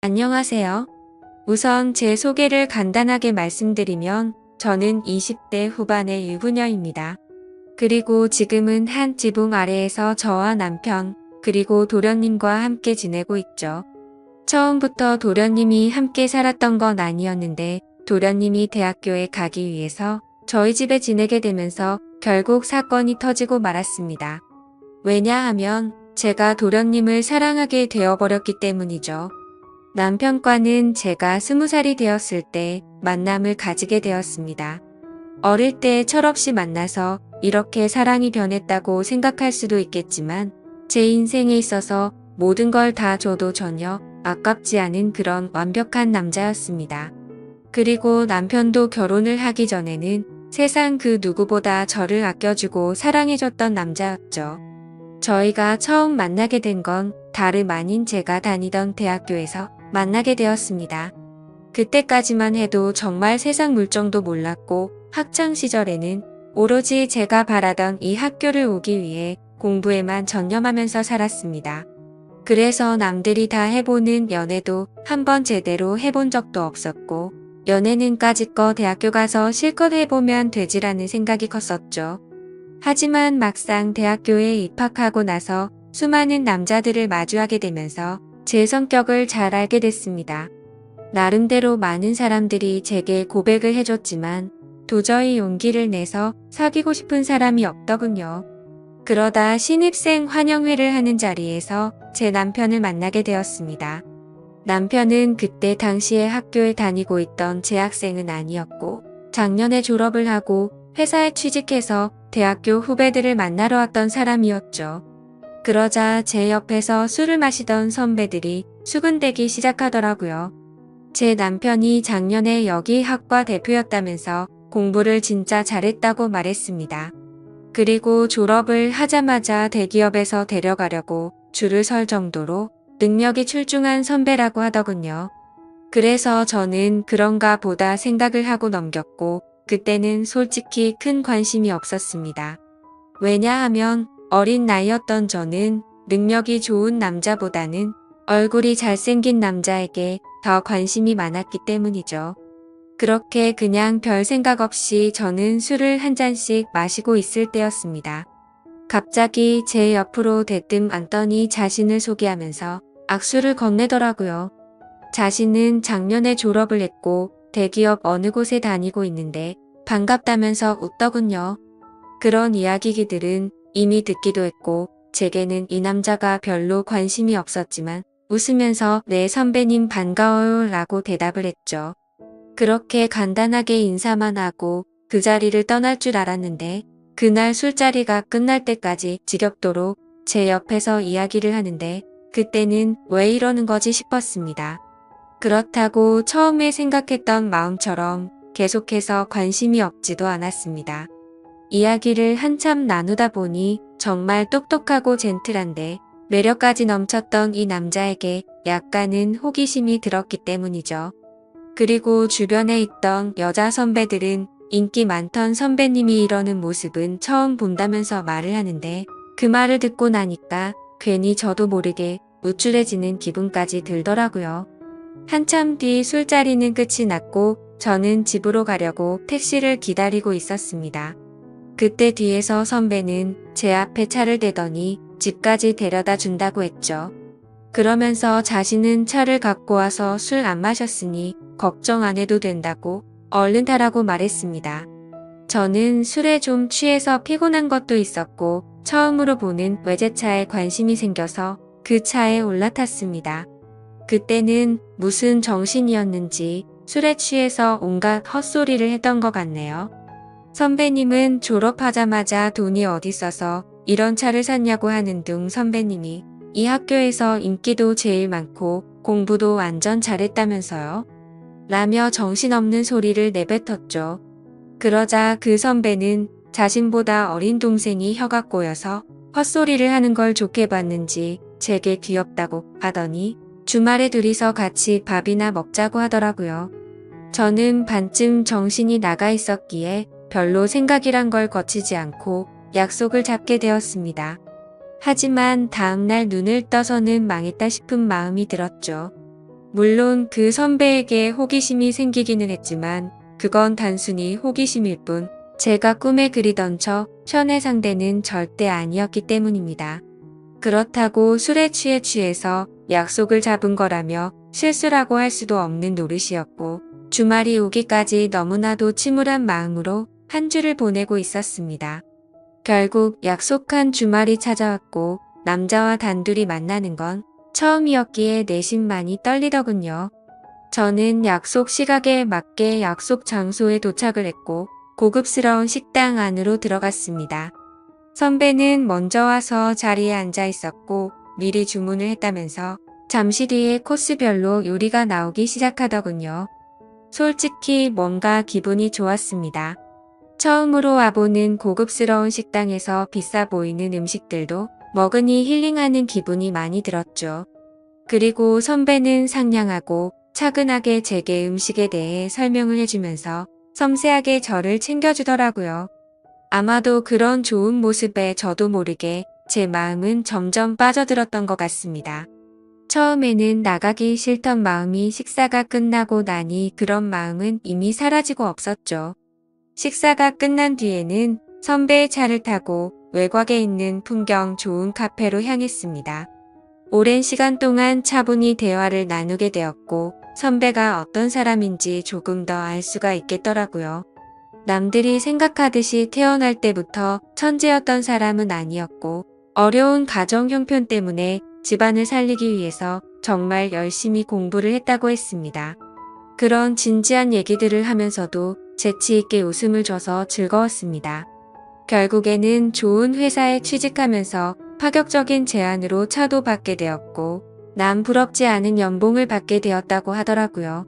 안녕하세요. 우선 제 소개를 간단하게 말씀드리면 저는 20대 후반의 유부녀입니다. 그리고 지금은 한 지붕 아래에서 저와 남편, 그리고 도련님과 함께 지내고 있죠. 처음부터 도련님이 함께 살았던 건 아니었는데 도련님이 대학교에 가기 위해서 저희 집에 지내게 되면서 결국 사건이 터지고 말았습니다. 왜냐하면 제가 도련님을 사랑하게 되어버렸기 때문이죠. 남편과는 제가 20살이 되었을 때 만남을 가지게 되었습니다. 어릴 때 철없이 만나서 이렇게 사랑이 변했다고 생각할 수도 있겠지만 제 인생에 있어서 모든 걸 다 줘도 전혀 아깝지 않은 그런 완벽한 남자였습니다. 그리고 남편도 결혼을 하기 전에는 세상 그 누구보다 저를 아껴주고 사랑해줬던 남자였죠. 저희가 처음 만나게 된 건 다름 아닌 제가 다니던 대학교에서 만나게 되었습니다. 그때까지만 해도 정말 세상 물정도 몰랐고 학창 시절에는 오로지 제가 바라던 이 학교를 오기 위해 공부에만 전념하면서 살았습니다. 그래서 남들이 다 해보는 연애도 한번 제대로 해본 적도 없었고 연애는 까짓거 대학교 가서 실컷 해보면 되지라는 생각이 컸었죠. 하지만 막상 대학교에 입학하고 나서 수많은 남자들을 마주하게 되면서 제 성격을 잘 알게 됐습니다. 나름대로 많은 사람들이 제게 고백을 해줬지만 도저히 용기를 내서 사귀고 싶은 사람이 없더군요. 그러다 신입생 환영회를 하는 자리에서 제 남편을 만나게 되었습니다. 남편은 그때 당시에 학교에 다니고 있던 재학생은 아니었고 작년에 졸업을 하고 회사에 취직해서 대학교 후배들을 만나러 왔던 사람이었죠. 그러자 제 옆에서 술을 마시던 선배들이 수군대기 시작하더라고요. 제 남편이 작년에 여기 학과 대표였다면서 공부를 진짜 잘했다고 말했습니다. 그리고 졸업을 하자마자 대기업에서 데려가려고 줄을 설 정도로 능력이 출중한 선배라고 하더군요. 그래서 저는 그런가 보다 생각을 하고 넘겼고 그때는 솔직히 큰 관심이 없었습니다. 왜냐하면 어린 나이였던 저는 능력이 좋은 남자보다는 얼굴이 잘생긴 남자에게 더 관심이 많았기 때문이죠. 그렇게 그냥 별 생각 없이 저는 술을 한 잔씩 마시고 있을 때였습니다. 갑자기 제 옆으로 대뜸 앉더니 자신을 소개하면서 악수를 건네더라고요. 자신은 작년에 졸업을 했고 대기업 어느 곳에 다니고 있는데 반갑다면서 웃더군요. 그런 이야기들은 이미 듣기도 했고 제게는 이 남자가 별로 관심이 없었지만 웃으면서 네 선배님 반가워요 라고 대답을 했죠. 그렇게 간단하게 인사만 하고 그 자리를 떠날 줄 알았는데 그날 술자리가 끝날 때까지 지겹도록 제 옆에서 이야기를 하는데 그때는 왜 이러는 거지 싶었습니다. 그렇다고 처음에 생각했던 마음처럼 계속해서 관심이 없지도 않았습니다. 이야기를 한참 나누다 보니 정말 똑똑하고 젠틀한데 매력까지 넘쳤던 이 남자에게 약간은 호기심이 들었기 때문이죠. 그리고 주변에 있던 여자 선배들은 인기 많던 선배님이 이러는 모습은 처음 본다면서 말을 하는데 그 말을 듣고 나니까 괜히 저도 모르게 우쭐해지는 기분까지 들더라고요. 한참 뒤 술자리는 끝이 났고 저는 집으로 가려고 택시를 기다리고 있었습니다. 그때 뒤에서 선배는 제 앞에 차를 대더니 집까지 데려다 준다고 했죠. 그러면서 자신은 차를 갖고 와서 술 안 마셨으니 걱정 안 해도 된다고 얼른 타라고 말했습니다. 저는 술에 좀 취해서 피곤한 것도 있었고 처음으로 보는 외제차에 관심이 생겨서 그 차에 올라탔습니다. 그때는 무슨 정신이었는지 술에 취해서 온갖 헛소리를 했던 것 같네요. 선배님은 졸업하자마자 돈이 어디 있어서 이런 차를 샀냐고 하는 둥 선배님이 이 학교에서 인기도 제일 많고 공부도 완전 잘했다면서요. 라며 정신없는 소리를 내뱉었죠. 그러자 그 선배는 자신보다 어린 동생이 혀가 꼬여서 헛소리를 하는 걸 좋게 봤는지 제게 귀엽다고 하더니 주말에 둘이서 같이 밥이나 먹자고 하더라고요. 저는 반쯤 정신이 나가 있었기에 별로 생각이란 걸 거치지 않고 약속을 잡게 되었습니다. 하지만 다음날 눈을 떠서는 망했다 싶은 마음이 들었죠. 물론 그 선배에게 호기심이 생기기는 했지만 그건 단순히 호기심일 뿐 제가 꿈에 그리던 저 현의 상대는 절대 아니었기 때문입니다. 그렇다고 술에 취해서 약속을 잡은 거라며 실수라고 할 수도 없는 노릇이었고 주말이 오기까지 너무나도 침울한 마음으로 한 주를 보내고 있었습니다. 결국 약속한 주말이 찾아왔고 남자와 단둘이 만나는 건 처음이었기에 내심 많이 떨리더군요. 저는 약속 시각에 맞게 약속 장소에 도착을 했고 고급스러운 식당 안으로 들어갔습니다. 선배는 먼저 와서 자리에 앉아 있었고 미리 주문을 했다면서 잠시 뒤에 코스별로 요리가 나오기 시작하더군요. 솔직히 뭔가 기분이 좋았습니다. 처음으로 와보는 고급스러운 식당에서 비싸 보이는 음식들도 먹으니 힐링하는 기분이 많이 들었죠. 그리고 선배는 상냥하고 차근하게 제게 음식에 대해 설명을 해주면서 섬세하게 저를 챙겨주더라고요. 아마도 그런 좋은 모습에 저도 모르게 제 마음은 점점 빠져들었던 것 같습니다. 처음에는 나가기 싫던 마음이 식사가 끝나고 나니 그런 마음은 이미 사라지고 없었죠. 식사가 끝난 뒤에는 선배의 차를 타고 외곽에 있는 풍경 좋은 카페로 향했습니다. 오랜 시간 동안 차분히 대화를 나누게 되었고 선배가 어떤 사람인지 조금 더 알 수가 있겠더라고요. 남들이 생각하듯이 태어날 때부터 천재였던 사람은 아니었고 어려운 가정 형편 때문에 집안을 살리기 위해서 정말 열심히 공부를 했다고 했습니다. 그런 진지한 얘기들을 하면서도 재치 있게 웃음을 줘서 즐거웠습니다. 결국에는 좋은 회사에 취직하면서 파격적인 제안으로 차도 받게 되었고 남 부럽지 않은 연봉을 받게 되었다고 하더라고요.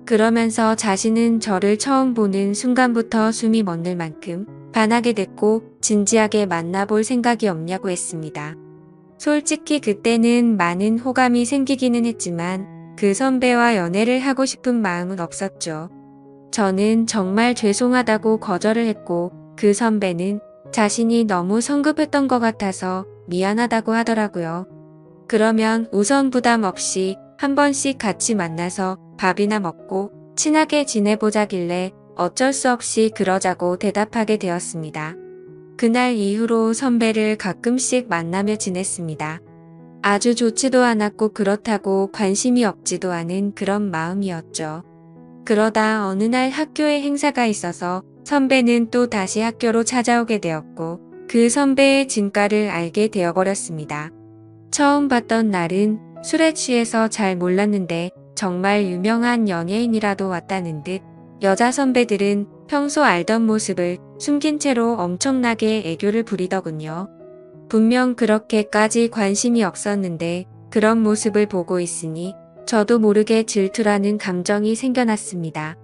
그러면서 자신은 저를 처음 보는 순간부터 숨이 멎는 만큼 반하게 됐고 진지하게 만나볼 생각이 없냐고 했습니다. 솔직히 그때는 많은 호감이 생기기는 했지만 그 선배와 연애를 하고 싶은 마음은 없었죠. 저는 정말 죄송하다고 거절을 했고 그 선배는 자신이 너무 성급했던 것 같아서 미안하다고 하더라고요. 그러면 우선 부담 없이 한 번씩 같이 만나서 밥이나 먹고 친하게 지내보자길래 어쩔 수 없이 그러자고 대답하게 되었습니다. 그날 이후로 선배를 가끔씩 만나며 지냈습니다. 아주 좋지도 않았고 그렇다고 관심이 없지도 않은 그런 마음이었죠. 그러다 어느 날 학교에 행사가 있어서 선배는 또 다시 학교로 찾아오게 되었고 그 선배의 진가를 알게 되어버렸습니다. 처음 봤던 날은 술에 취해서 잘 몰랐는데 정말 유명한 연예인이라도 왔다는 듯 여자 선배들은 평소 알던 모습을 숨긴 채로 엄청나게 애교를 부리더군요. 분명 그렇게까지 관심이 없었는데 그런 모습을 보고 있으니 저도 모르게 질투라는 감정이 생겨났습니다.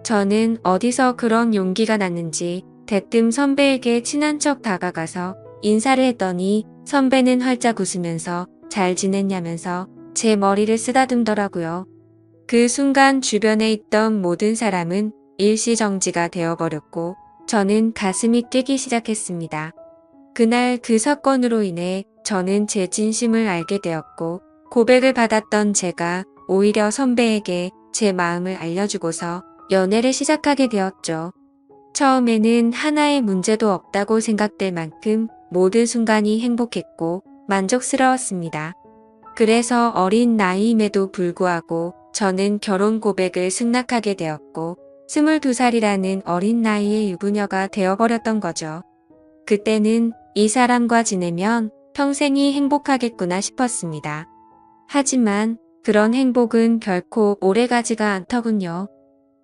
저는 어디서 그런 용기가 났는지 대뜸 선배에게 친한 척 다가가서 인사를 했더니 선배는 활짝 웃으면서 잘 지냈냐면서 제 머리를 쓰다듬더라고요. 그 순간 주변에 있던 모든 사람은 일시정지가 되어버렸고 저는 가슴이 뛰기 시작했습니다. 그날 그 사건으로 인해 저는 제 진심을 알게 되었고 고백을 받았던 제가 오히려 선배에게 제 마음을 알려주고서 연애를 시작하게 되었죠. 처음에는 하나의 문제도 없다고 생각될 만큼 모든 순간이 행복했고 만족스러웠습니다. 그래서 어린 나이임에도 불구하고 저는 결혼 고백을 승낙하게 되었고 22살이라는 어린 나이의 유부녀가 되어버렸던 거죠. 그때는 이 사람과 지내면 평생이 행복하겠구나 싶었습니다. 하지만 그런 행복은 결코 오래가지가 않더군요.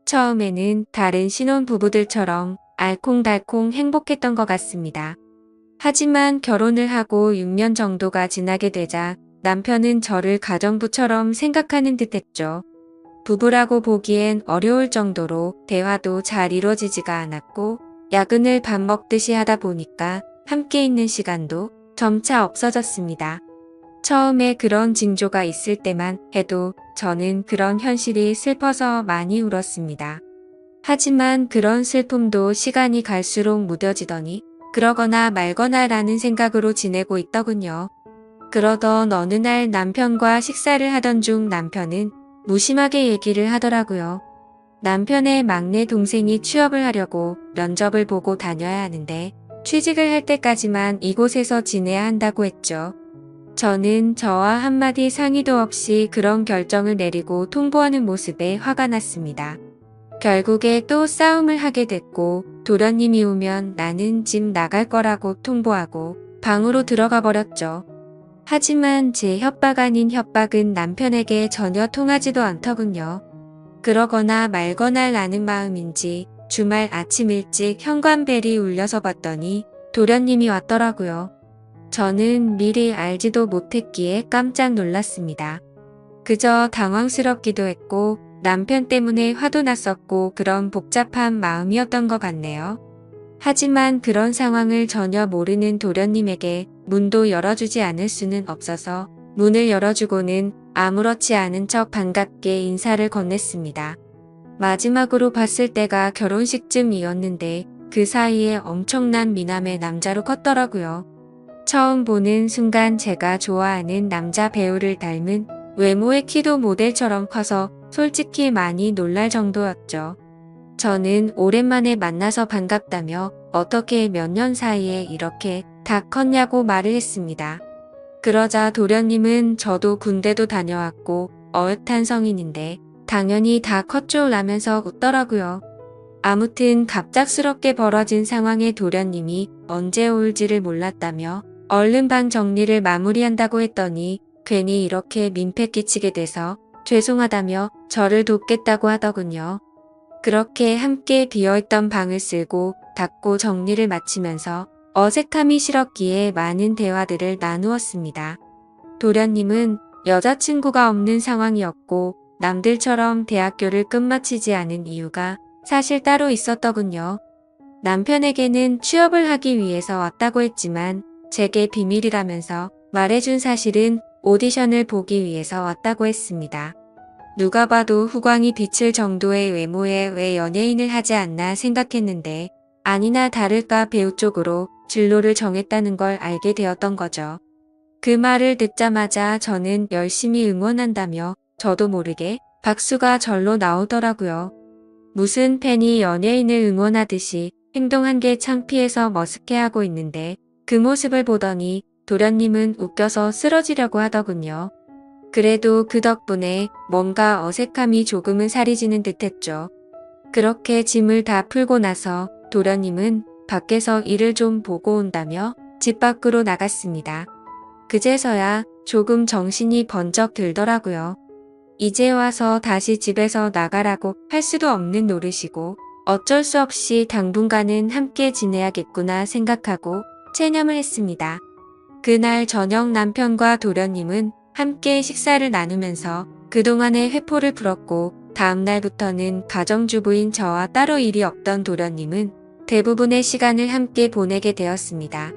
처음에는 다른 신혼부부들처럼 알콩달콩 행복했던 것 같습니다. 하지만 결혼을 하고 6년 정도가 지나게 되자 남편은 저를 가정부처럼 생각하는 듯했죠. 부부라고 보기엔 어려울 정도로 대화도 잘 이루어지지가 않았고 야근을 밥 먹듯이 하다 보니까 함께 있는 시간도 점차 없어졌습니다. 처음에 그런 징조가 있을 때만 해도 저는 그런 현실이 슬퍼서 많이 울었습니다. 하지만 그런 슬픔도 시간이 갈수록 무뎌지더니 그러거나 말거나라는 생각으로 지내고 있더군요. 그러던 어느 날 남편과 식사를 하던 중 남편은 무심하게 얘기를 하더라고요. 남편의 막내 동생이 취업을 하려고 면접을 보고 다녀야 하는데 취직을 할 때까지만 이곳에서 지내야 한다고 했죠. 저는 저와 한마디 상의도 없이 그런 결정을 내리고 통보하는 모습에 화가 났습니다. 결국에 또 싸움을 하게 됐고 도련님이 오면 나는 집 나갈 거라고 통보하고 방으로 들어가 버렸죠. 하지만 제 협박 아닌 협박은 남편에게 전혀 통하지도 않더군요. 그러거나 말거나 라는 마음인지 주말 아침 일찍 현관벨이 울려서 봤더니 도련님이 왔더라고요. 저는 미리 알지도 못했기에 깜짝 놀랐습니다. 그저 당황스럽기도 했고 남편 때문에 화도 났었고 그런 복잡한 마음이었던 것 같네요. 하지만 그런 상황을 전혀 모르는 도련님에게 문도 열어주지 않을 수는 없어서 문을 열어주고는 아무렇지 않은 척 반갑게 인사를 건넸습니다. 마지막으로 봤을 때가 결혼식쯤이었는데 그 사이에 엄청난 미남의 남자로 컸더라고요. 처음 보는 순간 제가 좋아하는 남자 배우를 닮은 외모의 키도 모델처럼 커서 솔직히 많이 놀랄 정도였죠. 저는 오랜만에 만나서 반갑다며 어떻게 몇 년 사이에 이렇게 다 컸냐고 말을 했습니다. 그러자 도련님은 저도 군대도 다녀왔고 어엿한 성인인데 당연히 다 컸죠 라면서 웃더라고요. 아무튼 갑작스럽게 벌어진 상황에 도련님이 언제 올지를 몰랐다며 얼른 방 정리를 마무리한다고 했더니 괜히 이렇게 민폐 끼치게 돼서 죄송하다며 저를 돕겠다고 하더군요. 그렇게 함께 비어있던 방을 쓸고 닦고 정리를 마치면서 어색함이 싫었기에 많은 대화들을 나누었습니다. 도련님은 여자친구가 없는 상황이었고 남들처럼 대학교를 끝마치지 않은 이유가 사실 따로 있었더군요. 남편에게는 취업을 하기 위해서 왔다고 했지만 제게 비밀이라면서 말해준 사실은 오디션을 보기 위해서 왔다고 했습니다. 누가 봐도 후광이 비칠 정도의 외모에 왜 연예인을 하지 않나 생각했는데 아니나 다를까 배우 쪽으로 진로를 정했다는 걸 알게 되었던 거죠. 그 말을 듣자마자 저는 열심히 응원한다며 저도 모르게 박수가 절로 나오더라고요. 무슨 팬이 연예인을 응원하듯이 행동한 게 창피해서 머쓱해하고 있는데 그 모습을 보더니 도련님은 웃겨서 쓰러지려고 하더군요. 그래도 그 덕분에 뭔가 어색함이 조금은 사라지는 듯했죠. 그렇게 짐을 다 풀고 나서 도련님은 밖에서 일을 좀 보고 온다며 집 밖으로 나갔습니다. 그제서야 조금 정신이 번쩍 들더라고요. 이제 와서 다시 집에서 나가라고 할 수도 없는 노릇이고 어쩔 수 없이 당분간은 함께 지내야겠구나 생각하고 체념을 했습니다. 그날 저녁 남편과 도련님은 함께 식사를 나누면서 그동안의 회포를 풀었고 다음날부터는 가정주부인 저와 따로 일이 없던 도련님은 대부분의 시간을 함께 보내게 되었습니다.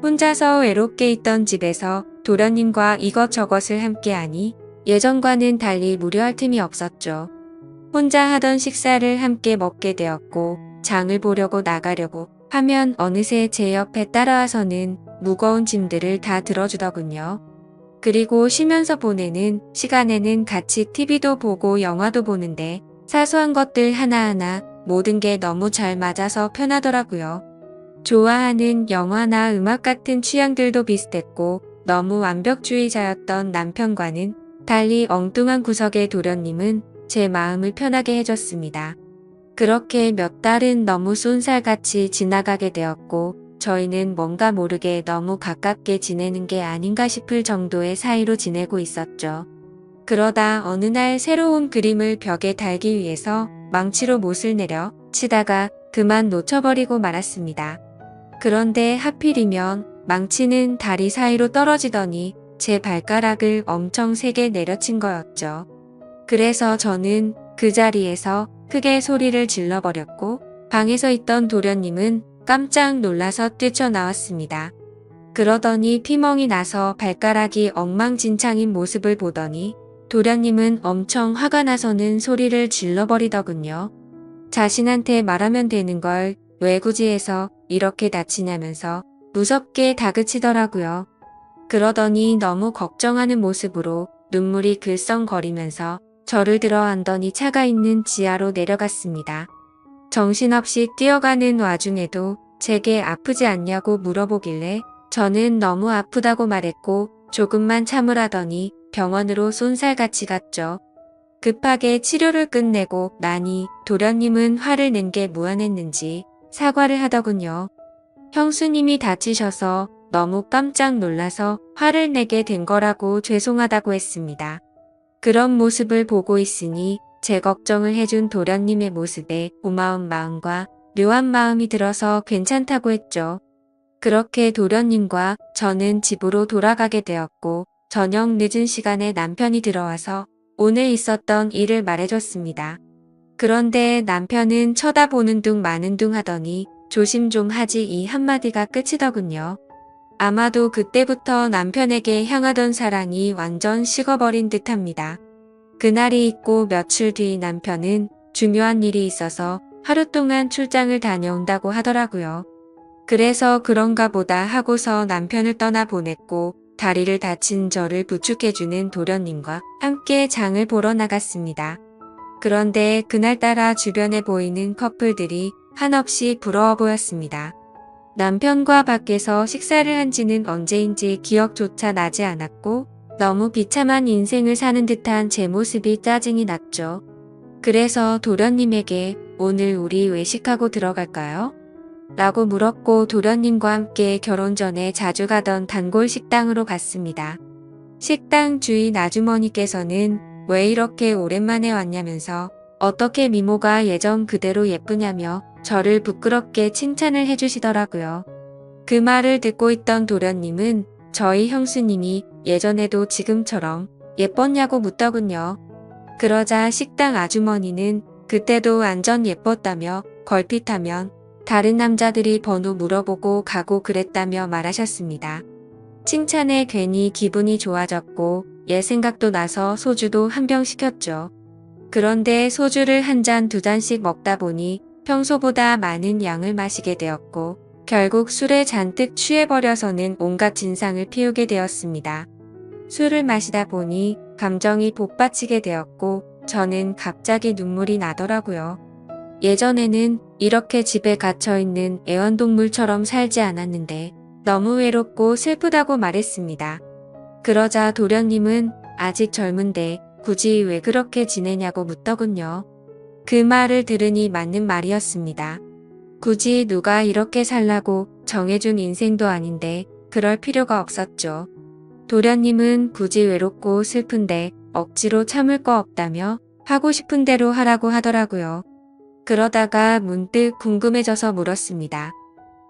혼자서 외롭게 있던 집에서 도련님과 이것저것을 함께하니 예전과는 달리 무료할 틈이 없었죠. 혼자 하던 식사를 함께 먹게 되었고 장을 보려고 나가려고 하면 어느새 제 옆에 따라와서는 무거운 짐들을 다 들어주더군요. 그리고 쉬면서 보내는 시간에는 같이 TV도 보고 영화도 보는데 사소한 것들 하나하나 모든 게 너무 잘 맞아서 편하더라고요. 좋아하는 영화나 음악 같은 취향들도 비슷했고 너무 완벽주의자였던 남편과는 달리 엉뚱한 구석의 도련님은 제 마음을 편하게 해줬습니다. 그렇게 몇 달은 너무 쏜살같이 지나가게 되었고 저희는 뭔가 모르게 너무 가깝게 지내는 게 아닌가 싶을 정도의 사이로 지내고 있었죠. 그러다 어느 날 새로운 그림을 벽에 달기 위해서 망치로 못을 내려 치다가 그만 놓쳐버리고 말았습니다. 그런데 하필이면 망치는 다리 사이로 떨어지더니 제 발가락을 엄청 세게 내려친 거였죠. 그래서 저는 그 자리에서 크게 소리를 질러버렸고 방에서 있던 도련님은 깜짝 놀라서 뛰쳐나왔습니다. 그러더니 피멍이 나서 발가락이 엉망진창인 모습을 보더니 도련님은 엄청 화가 나서는 소리를 질러버리더군요. 자신한테 말하면 되는 걸 왜 굳이 해서 이렇게 다치냐면서 무섭게 다그치더라고요. 그러더니 너무 걱정하는 모습으로 눈물이 글썽거리면서 저를 들어 안더니 차가 있는 지하로 내려갔습니다. 정신없이 뛰어가는 와중에도 제게 아프지 않냐고 물어보길래 저는 너무 아프다고 말했고 조금만 참으라더니 병원으로 쏜살같이 갔죠. 급하게 치료를 끝내고 나니 도련님은 화를 낸 게 무안했는지 사과를 하더군요. 형수님이 다치셔서 너무 깜짝 놀라서 화를 내게 된 거라고 죄송하다고 했습니다. 그런 모습을 보고 있으니 제 걱정을 해준 도련님의 모습에 고마운 마음과 묘한 마음이 들어서 괜찮다고 했죠. 그렇게 도련님과 저는 집으로 돌아가게 되었고 저녁 늦은 시간에 남편이 들어와서 오늘 있었던 일을 말해줬습니다. 그런데 남편은 쳐다보는 둥 마는 둥 하더니 조심 좀 하지 이 한마디가 끝이더군요. 아마도 그때부터 남편에게 향하던 사랑이 완전 식어버린 듯합니다. 그날이 있고 며칠 뒤 남편은 중요한 일이 있어서 하루 동안 출장을 다녀온다고 하더라고요. 그래서 그런가 보다 하고서 남편을 떠나보냈고 다리를 다친 저를 부축해주는 도련님과 함께 장을 보러 나갔습니다. 그런데 그날따라 주변에 보이는 커플들이 한없이 부러워 보였습니다. 남편과 밖에서 식사를 한 지는 언제인지 기억조차 나지 않았고 너무 비참한 인생을 사는 듯한 제 모습이 짜증이 났죠. 그래서 도련님에게 오늘 우리 외식하고 들어갈까요? 라고 물었고 도련님과 함께 결혼 전에 자주 가던 단골 식당으로 갔습니다. 식당 주인 아주머니께서는 왜 이렇게 오랜만에 왔냐면서 어떻게 미모가 예전 그대로 예쁘냐며 저를 부끄럽게 칭찬을 해주시더라고요. 그 말을 듣고 있던 도련님은 저희 형수님이 예전에도 지금처럼 예뻤냐고 묻더군요. 그러자 식당 아주머니는 그때도 완전 예뻤다며 걸핏하면 다른 남자들이 번호 물어보고 가고 그랬다며 말하셨습니다. 칭찬에 괜히 기분이 좋아졌고 옛 생각도 나서 소주도 한 병 시켰죠. 그런데 소주를 한 잔 두 잔씩 먹다 보니 평소보다 많은 양을 마시게 되었고 결국 술에 잔뜩 취해버려서는 온갖 진상을 피우게 되었습니다. 술을 마시다 보니 감정이 복받치게 되었고 저는 갑자기 눈물이 나더라고요. 예전에는 이렇게 집에 갇혀있는 애완동물처럼 살지 않았는데 너무 외롭고 슬프다고 말했습니다. 그러자 도련님은 아직 젊은데 굳이 왜 그렇게 지내냐고 묻더군요. 그 말을 들으니 맞는 말이었습니다. 굳이 누가 이렇게 살라고 정해준 인생도 아닌데 그럴 필요가 없었죠. 도련님은 굳이 외롭고 슬픈데 억지로 참을 거 없다며 하고 싶은 대로 하라고 하더라고요. 그러다가 문득 궁금해져서 물었습니다.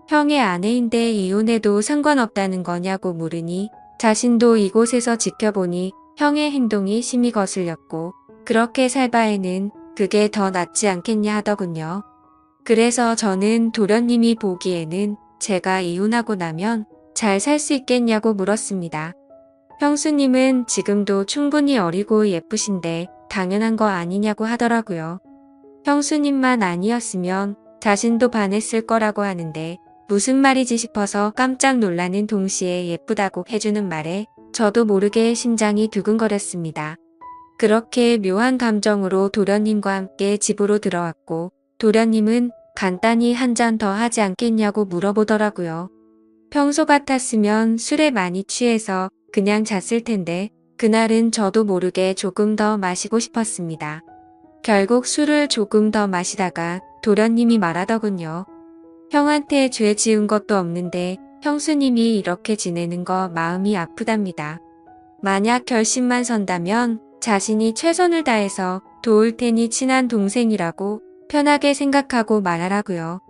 형의 아내인데 이혼해도 상관없다는 거냐고 물으니 자신도 이곳에서 지켜보니 형의 행동이 심히 거슬렸고 그렇게 살 바에는 그게 더 낫지 않겠냐 하더군요. 그래서 저는 도련님이 보기에는 제가 이혼하고 나면 잘 살 수 있겠냐고 물었습니다. 형수님은 지금도 충분히 어리고 예쁘신데 당연한 거 아니냐고 하더라고요. 형수님만 아니었으면 자신도 반했을 거라고 하는데 무슨 말이지 싶어서 깜짝 놀라는 동시에 예쁘다고 해주는 말에 저도 모르게 심장이 두근거렸습니다. 그렇게 묘한 감정으로 도련님과 함께 집으로 들어왔고 도련님은 간단히 한 잔 더 하지 않겠냐고 물어보더라고요. 평소 같았으면 술에 많이 취해서 그냥 잤을 텐데 그날은 저도 모르게 조금 더 마시고 싶었습니다. 결국 술을 조금 더 마시다가 도련님이 말하더군요. 형한테 죄 지은 것도 없는데 형수님이 이렇게 지내는 거 마음이 아프답니다. 만약 결심만 선다면 자신이 최선을 다해서 도울 테니 친한 동생이라고 편하게 생각하고 말하라고요.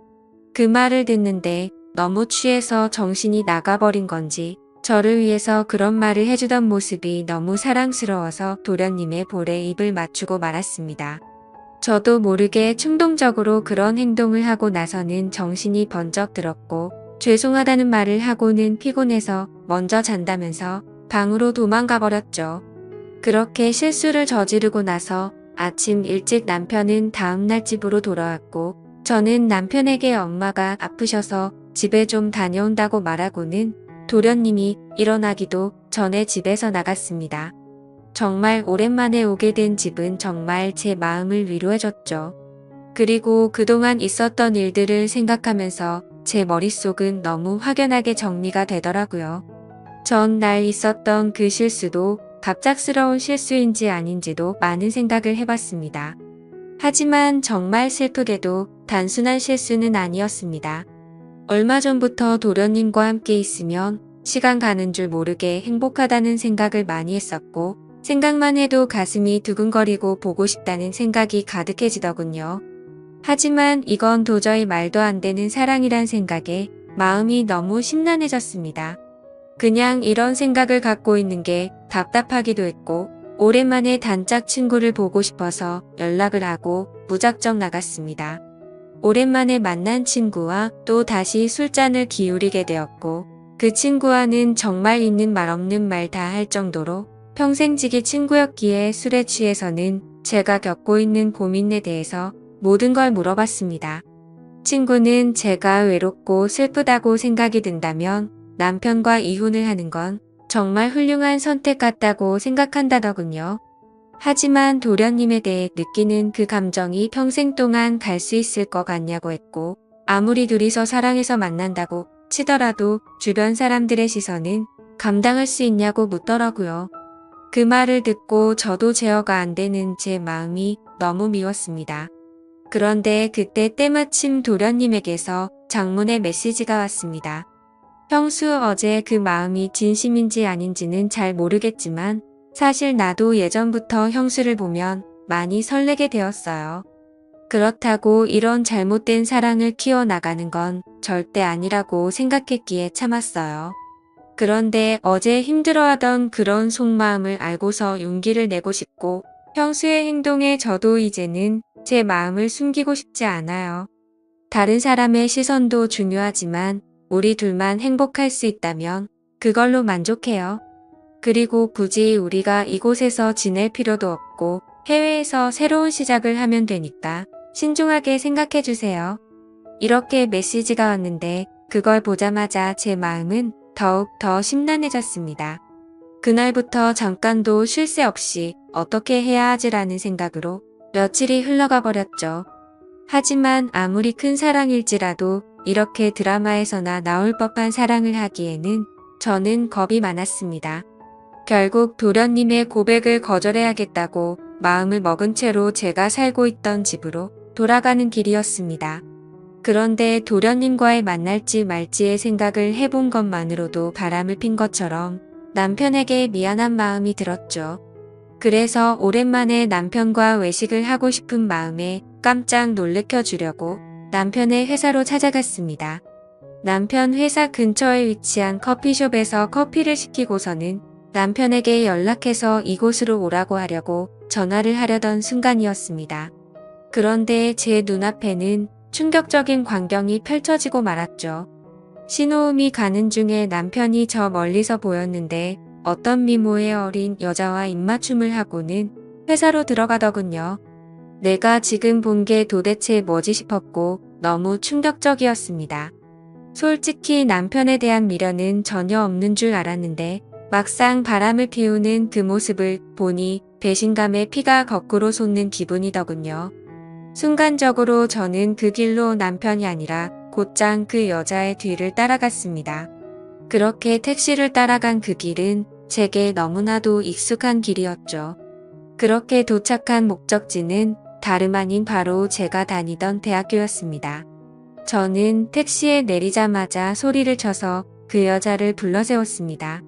그 말을 듣는데 너무 취해서 정신이 나가버린 건지 저를 위해서 그런 말을 해주던 모습이 너무 사랑스러워서 도련님의 볼에 입을 맞추고 말았습니다. 저도 모르게 충동적으로 그런 행동을 하고 나서는 정신이 번쩍 들었고 죄송하다는 말을 하고는 피곤해서 먼저 잔다면서 방으로 도망가 버렸죠. 그렇게 실수를 저지르고 나서 아침 일찍 남편은 다음날 집으로 돌아왔고 저는 남편에게 엄마가 아프셔서 집에 좀 다녀온다고 말하고는 도련님이 일어나기도 전에 집에서 나갔습니다. 정말 오랜만에 오게 된 집은 정말 제 마음을 위로해줬죠. 그리고 그동안 있었던 일들을 생각하면서 제 머릿속은 너무 확연하게 정리가 되더라고요. 전날 있었던 그 실수도 갑작스러운 실수인지 아닌지도 많은 생각을 해봤습니다. 하지만 정말 슬프게도 단순한 실수는 아니었습니다. 얼마 전부터 도련님과 함께 있으면 시간 가는 줄 모르게 행복하다는 생각을 많이 했었고, 생각만 해도 가슴이 두근거리고 보고 싶다는 생각이 가득해지더군요. 하지만 이건 도저히 말도 안 되는 사랑이란 생각에 마음이 너무 심란해졌습니다. 그냥 이런 생각을 갖고 있는 게 답답하기도 했고, 오랜만에 단짝 친구를 보고 싶어서 연락을 하고 무작정 나갔습니다. 오랜만에 만난 친구와 또 다시 술잔을 기울이게 되었고, 그 친구와는 정말 있는 말 없는 말 다 할 정도로 평생지기 친구였기에 술에 취해서는 제가 겪고 있는 고민에 대해서 모든 걸 물어봤습니다. 친구는 제가 외롭고 슬프다고 생각이 든다면 남편과 이혼을 하는 건 정말 훌륭한 선택 같다고 생각한다더군요. 하지만 도련님에 대해 느끼는 그 감정이 평생 동안 갈 수 있을 것 같냐고 했고, 아무리 둘이서 사랑해서 만난다고 치더라도 주변 사람들의 시선은 감당할 수 있냐고 묻더라고요. 그 말을 듣고 저도 제어가 안 되는 제 마음이 너무 미웠습니다. 그런데 그때 때마침 도련님에게서 장문의 메시지가 왔습니다. 형수, 어제 그 마음이 진심인지 아닌지는 잘 모르겠지만 사실 나도 예전부터 형수를 보면 많이 설레게 되었어요. 그렇다고 이런 잘못된 사랑을 키워나가는 건 절대 아니라고 생각했기에 참았어요. 그런데 어제 힘들어하던 그런 속마음을 알고서 용기를 내고 싶고, 형수의 행동에 저도 이제는 제 마음을 숨기고 싶지 않아요. 다른 사람의 시선도 중요하지만 우리 둘만 행복할 수 있다면 그걸로 만족해요. 그리고 굳이 우리가 이곳에서 지낼 필요도 없고 해외에서 새로운 시작을 하면 되니까 신중하게 생각해 주세요. 이렇게 메시지가 왔는데 그걸 보자마자 제 마음은 더욱 더 심란해졌습니다. 그날부터 잠깐도 쉴 새 없이 어떻게 해야 하지라는 생각으로 며칠이 흘러가 버렸죠. 하지만 아무리 큰 사랑일지라도 이렇게 드라마에서나 나올 법한 사랑을 하기에는 저는 겁이 많았습니다. 결국 도련님의 고백을 거절해야겠다고 마음을 먹은 채로 제가 살고 있던 집으로 돌아가는 길이었습니다. 그런데 도련님과의 만날지 말지의 생각을 해본 것만으로도 바람을 핀 것처럼 남편에게 미안한 마음이 들었죠. 그래서 오랜만에 남편과 외식을 하고 싶은 마음에 깜짝 놀래켜 주려고 남편의 회사로 찾아갔습니다. 남편 회사 근처에 위치한 커피숍에서 커피를 시키고서는 남편에게 연락해서 이곳으로 오라고 하려고 전화를 하려던 순간이었습니다. 그런데 제 눈앞에는 충격적인 광경이 펼쳐지고 말았죠. 신호음이 가는 중에 남편이 저 멀리서 보였는데 어떤 미모의 어린 여자와 입맞춤을 하고는 회사로 들어가더군요. 내가 지금 본 게 도대체 뭐지 싶었고 너무 충격적이었습니다. 솔직히 남편에 대한 미련은 전혀 없는 줄 알았는데 막상 바람을 피우는 그 모습을 보니 배신감에 피가 거꾸로 솟는 기분이더군요. 순간적으로 저는 그 길로 남편이 아니라 곧장 그 여자의 뒤를 따라갔습니다. 그렇게 택시를 따라간 그 길은 제게 너무나도 익숙한 길이었죠. 그렇게 도착한 목적지는 다름 아닌 바로 제가 다니던 대학교였습니다. 저는 택시에 내리자마자 소리를 쳐서 그 여자를 불러세웠습니다.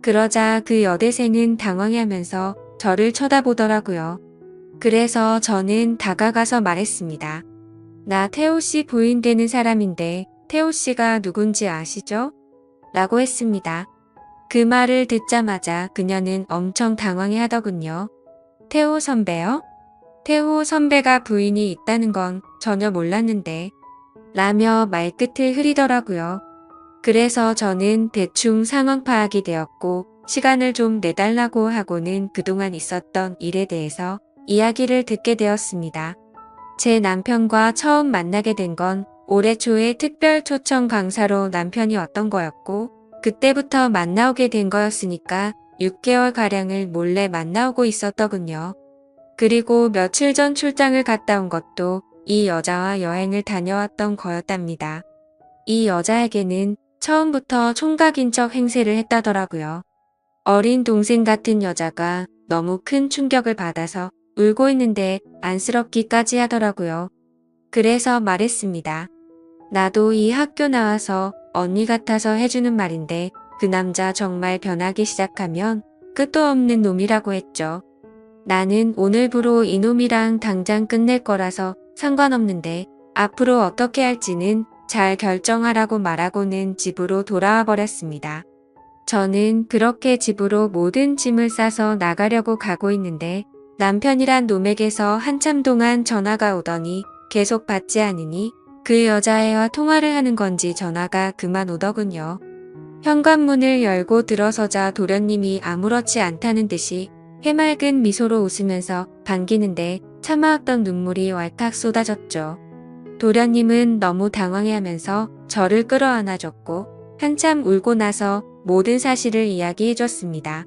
그러자 그 여대생은 당황해하면서 저를 쳐다보더라고요. 그래서 저는 다가가서 말했습니다. 나 태호 씨 부인 되는 사람인데 태호 씨가 누군지 아시죠? 라고 했습니다. 그 말을 듣자마자 그녀는 엄청 당황해 하더군요. 태호 선배요? 태호 선배가 부인이 있다는 건 전혀 몰랐는데 라며 말끝을 흐리더라고요. 그래서 저는 대충 상황 파악이 되었고 시간을 좀 내달라고 하고는 그동안 있었던 일에 대해서 이야기를 듣게 되었습니다. 제 남편과 처음 만나게 된 건 올해 초에 특별 초청 강사로 남편이 왔던 거였고 그때부터 만나오게 된 거였으니까 6개월가량을 몰래 만나오고 있었더군요. 그리고 며칠 전 출장을 갔다 온 것도 이 여자와 여행을 다녀왔던 거였답니다. 이 여자에게는 처음부터 총각인 척 행세를 했다더라고요. 어린 동생 같은 여자가 너무 큰 충격을 받아서 울고 있는데 안쓰럽기까지 하더라고요. 그래서 말했습니다. 나도 이 학교 나와서 언니 같아서 해주는 말인데 그 남자 정말 변하기 시작하면 끝도 없는 놈이라고 했죠. 나는 오늘부로 이놈이랑 당장 끝낼 거라서 상관없는데 앞으로 어떻게 할지는 잘 결정하라고 말하고는 집으로 돌아와 버렸습니다. 저는 그렇게 집으로 모든 짐을 싸서 나가려고 가고 있는데 남편이란 놈에게서 한참 동안 전화가 오더니 계속 받지 않으니 그 여자애와 통화를 하는 건지 전화가 그만 오더군요. 현관문을 열고 들어서자 도련님이 아무렇지 않다는 듯이 해맑은 미소로 웃으면서 반기는데 참아왔던 눈물이 왈칵 쏟아졌죠. 도련님은 너무 당황해하면서 저를 끌어안아줬고 한참 울고 나서 모든 사실을 이야기해줬습니다.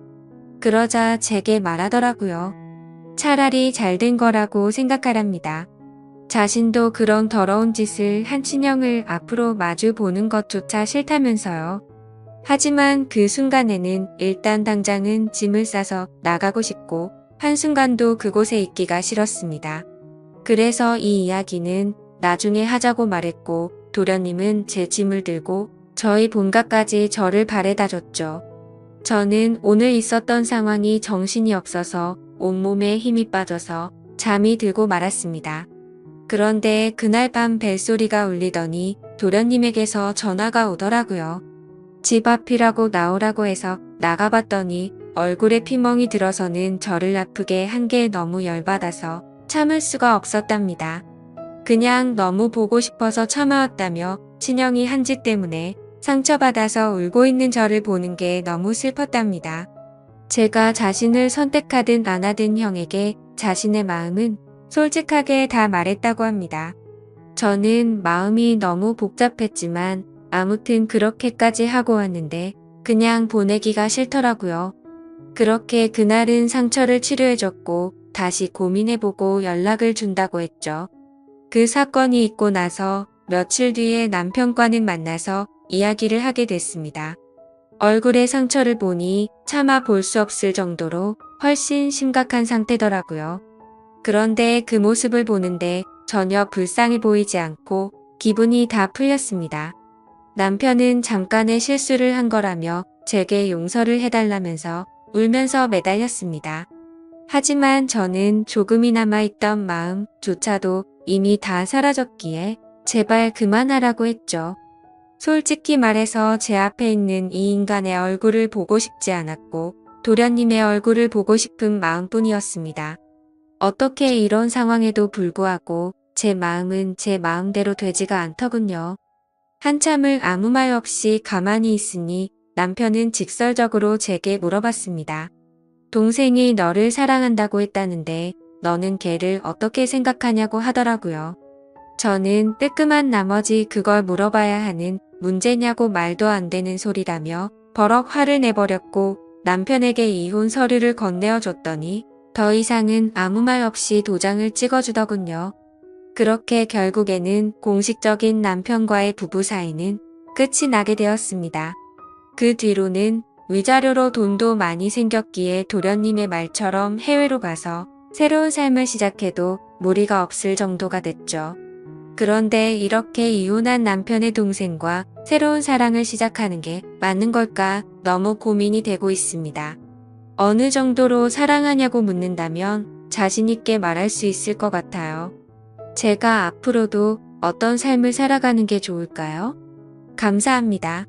그러자 제게 말하더라고요. 차라리 잘된 거라고 생각하랍니다. 자신도 그런 더러운 짓을 한 친형을 앞으로 마주 보는 것조차 싫다면서요. 하지만 그 순간에는 일단 당장은 짐을 싸서 나가고 싶고 한순간도 그곳에 있기가 싫었습니다. 그래서 이 이야기는 나중에 하자고 말했고 도련님은 제 짐을 들고 저희 본가까지 저를 바래다 줬죠. 저는 오늘 있었던 상황이 정신이 없어서 온몸에 힘이 빠져서 잠이 들고 말았습니다. 그런데 그날 밤 벨소리가 울리더니 도련님에게서 전화가 오더라고요. 집 앞이라고 나오라고 해서 나가봤더니 얼굴에 피멍이 들어서는 저를 아프게 한 게 너무 열받아서 참을 수가 없었답니다. 그냥 너무 보고 싶어서 참아왔다며 친형이 한 짓 때문에 상처받아서 울고 있는 저를 보는 게 너무 슬펐답니다. 제가 자신을 선택하든 안 하든 형에게 자신의 마음은 솔직하게 다 말했다고 합니다. 저는 마음이 너무 복잡했지만 아무튼 그렇게까지 하고 왔는데 그냥 보내기가 싫더라고요. 그렇게 그날은 상처를 치료해줬고 다시 고민해보고 연락을 준다고 했죠. 그 사건이 있고 나서 며칠 뒤에 남편과는 만나서 이야기를 하게 됐습니다. 얼굴에 상처를 보니 차마 볼 수 없을 정도로 훨씬 심각한 상태더라고요. 그런데 그 모습을 보는데 전혀 불쌍해 보이지 않고 기분이 다 풀렸습니다. 남편은 잠깐의 실수를 한 거라며 제게 용서를 해달라면서 울면서 매달렸습니다. 하지만 저는 조금이나마 있던 마음조차도 이미 다 사라졌기에 제발 그만하라고 했죠. 솔직히 말해서 제 앞에 있는 이 인간의 얼굴을 보고 싶지 않았고 도련님의 얼굴을 보고 싶은 마음뿐이었습니다. 어떻게 이런 상황에도 불구하고 제 마음은 제 마음대로 되지가 않더군요. 한참을 아무 말 없이 가만히 있으니 남편은 직설적으로 제게 물어봤습니다. 동생이 너를 사랑한다고 했다는데 너는 걔를 어떻게 생각하냐고 하더라고요. 저는 뜨끔한 나머지 그걸 물어봐야 하는 문제냐고 말도 안 되는 소리라며 버럭 화를 내버렸고 남편에게 이혼 서류를 건네어 줬더니 더 이상은 아무 말 없이 도장을 찍어주더군요. 그렇게 결국에는 공식적인 남편과의 부부 사이는 끝이 나게 되었습니다. 그 뒤로는 위자료로 돈도 많이 생겼기에 도련님의 말처럼 해외로 가서 새로운 삶을 시작해도 무리가 없을 정도가 됐죠. 그런데 이렇게 이혼한 남편의 동생과 새로운 사랑을 시작하는 게 맞는 걸까 너무 고민이 되고 있습니다. 어느 정도로 사랑하냐고 묻는다면 자신 있게 말할 수 있을 것 같아요. 제가 앞으로도 어떤 삶을 살아가는 게 좋을까요? 감사합니다.